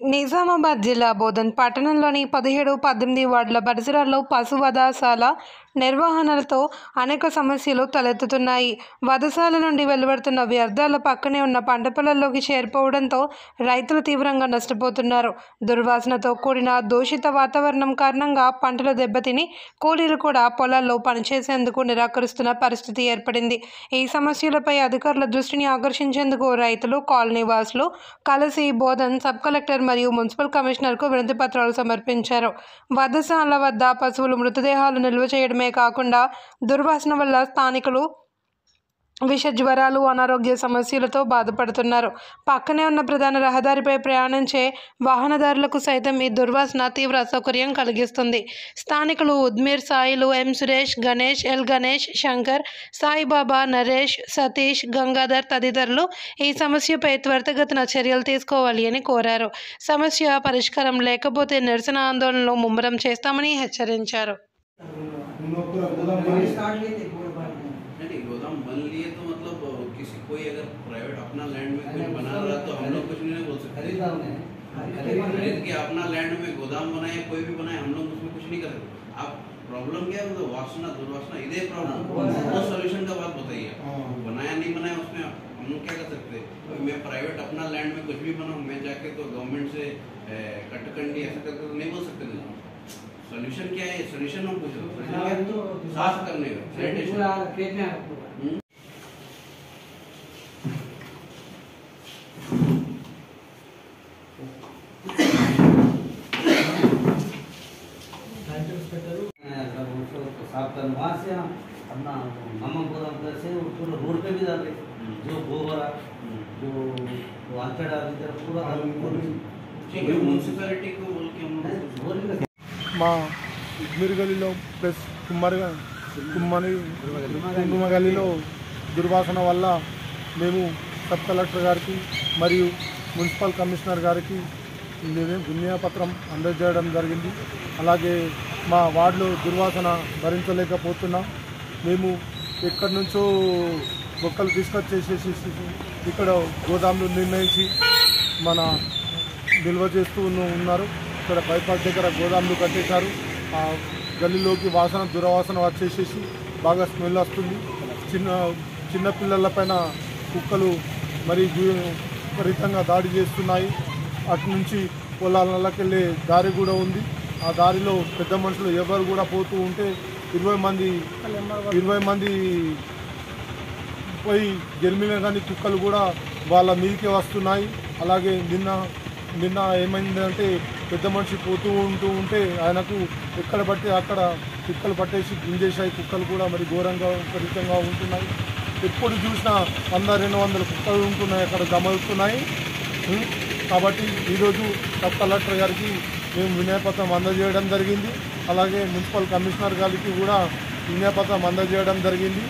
నిజామాబాద్ జిల్లా బోధన్ పట్టణంలోని 17, 18 వార్డుల పరిసరాల్లో పశు వధశాల నిర్వహణతో అనేక సమస్యలు తలెత్తుతున్నాయి. వధశాల నుండి వెలువడుతున్న వ్యర్థాలు పక్కనే ఉన్న పంట పొలాల్లోకి చేరిపోవడంతో రైతులు తీవ్రంగా నష్టపోతున్నారు. దుర్వాసనతో కూడిన దూషిత వాతావరణం కారణంగా పంటలు దెబ్బతిని కూలీలు కూడా పొలాల్లో పనిచేసేందుకు నిరాకరిస్తున్న పరిస్థితి ఏర్పడింది. ఈ సమస్యలపై అధికారుల దృష్టిని ఆకర్షించేందుకు రైతులు, కాలనీ వాసులు కలిసి బోధన్ సబ్ కలెక్టర్ మరియు మున్సిపల్ కమిషనర్కు వినతి పత్రాలు సమర్పించారు. వధశాల వద్ద పశువుల మృతదేహాలు నిల్వ చేయడమే కాకుండా దుర్వాసన వల్ల స్థానికులు విష జ్వరాలు, అనారోగ్య సమస్యలతో బాధపడుతున్నారు. పక్కనే ఉన్న ప్రధాన రహదారిపై ప్రయాణించే వాహనదారులకు సైతం ఈ దుర్వాసన తీవ్ర అసౌకర్యం కలిగిస్తుంది. స్థానికులు ఉద్మీర్ సాయిలు, ఎం సురేష్, గణేష్, ఎల్ గణేష్, శంకర్, సాయిబాబా, నరేష్, సతీష్, గంగాధర్ తదితరులు ఈ సమస్యపై త్వరితగతిన చర్యలు తీసుకోవాలి అని కోరారు. సమస్య పరిష్కారం లేకపోతే నిరసన ఆందోళనలు ముమ్మరం చేస్తామని హెచ్చరించారు. गोदाम बन लिए तो मतलब किसी कोई अगर प्राइवेट अपना लैंड में कुछ बना रहा तो हम लोग कुछ नहीं बोल सकते। खरीद के अपना लैंड में गोदाम बनाए, कोई भी बनाए, हम लोग उसमें कुछ नहीं कर सकते। आप प्रॉब्लम क्या है, मतलब वासना दुर्वासना इधे प्रॉब्लम, वो सोल्यूशन का बात बताइए। बनाया नहीं बनाया उसमें हम लोग क्या कर सकते। मैं प्राइवेट अपना लैंड में कुछ भी बनाऊँ, मैं जाके तो गवर्नमेंट से कटकंडी ऐसा करके तो नहीं बोल सकते। सोल्यूशन क्या है, सोल्यूशन हम पूछ रहे हैं साफ करने का साफ कर वहाँ से हम अपना मामापुरम से पूरा रोड पे भी डाले जो गोबर जो अंतड़ा पूरा म्यूनसिपालिटी को बोल के हम మా ఉద్మీర్ గలీలో ప్లస్ కుంకుమ గలీలో దుర్వాసన వల్ల మేము సబ్ కలెక్టర్ గారికి మరియు మున్సిపల్ కమిషనర్ గారికి వినతిపత్రం అందజేయడం జరిగింది. అలాగే మా వార్డులో దుర్వాసన భరించలేకపోతున్నాం. మేము ఎక్కడి నుంచో మొక్కలు తీసుకొచ్చేసేసి ఇక్కడ గోదాములు నిర్ణయించి మన నిల్వ చేస్తూ ఉన్నారు. ఇక్కడ బైపాస్ దగ్గర గోదాములు కట్టేశారు. ఆ గల్లీలోకి దుర్వాసన వచ్చేసేసి బాగా స్మెల్ వస్తుంది. చిన్న పిల్లలపైన కుక్కలు మరి విపరీతంగా దాడి చేస్తున్నాయి. అటు నుంచి పొలాలకి వెళ్ళే దారి కూడా ఉంది. ఆ దారిలో పెద్ద మనుషులు ఎవరు కూడా పోతూ ఉంటే 20 మంది పోయి గెలిమిన కానీ కుక్కలు కూడా వాళ్ళ మీదకే వస్తున్నాయి. అలాగే నిన్న ఏమైందంటే పెద్ద మనిషి పోతూ ఉంటే ఆయనకు ఎక్కడ పట్టి అక్కడ కుక్కలు పట్టేసి గుంజేశాయి. కుక్కలు కూడా మరి ఘోరంగా విపరీతంగా ఉంటున్నాయి. ఎప్పుడు చూసినా 100-200 కుక్కలు ఉంటున్నాయి, అక్కడ గమవుతున్నాయి. కాబట్టి ఈరోజు సబ్ కలెక్టర్ గారికి మేము వినతిపత్రం అందజేయడం జరిగింది. అలాగే మున్సిపల్ కమిషనర్ గారికి కూడా వినతిపత్రం అందజేయడం జరిగింది.